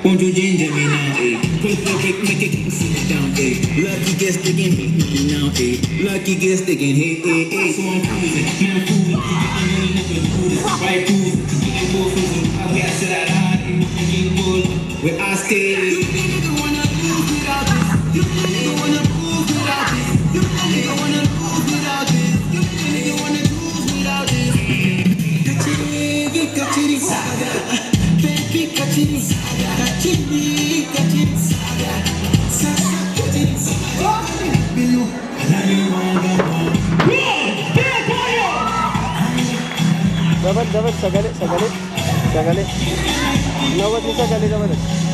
Won't you ginger me now, eh? Push the brick, make it sit down, eh? Lucky gets sticking, hit me now, eh? Lucky gets sticking, hey, hey, hey. So I'm cruising, man, I'm cruising. I'm really looking to do this, right cruising. Getting more cruising, I got shit out high, and getting more where I stay. You nigga wanna lose without this. You nigga wanna lose without this. You nigga wanna lose without this. You nigga wanna lose without this. Kachiri, saga. Baby, kachiri, saga. Kachiri, kachiri, saga. Sasa, kachiri, saga. Bilu, alani wanga wanga. Dapat, sagali. Nawat ni sagali dapat.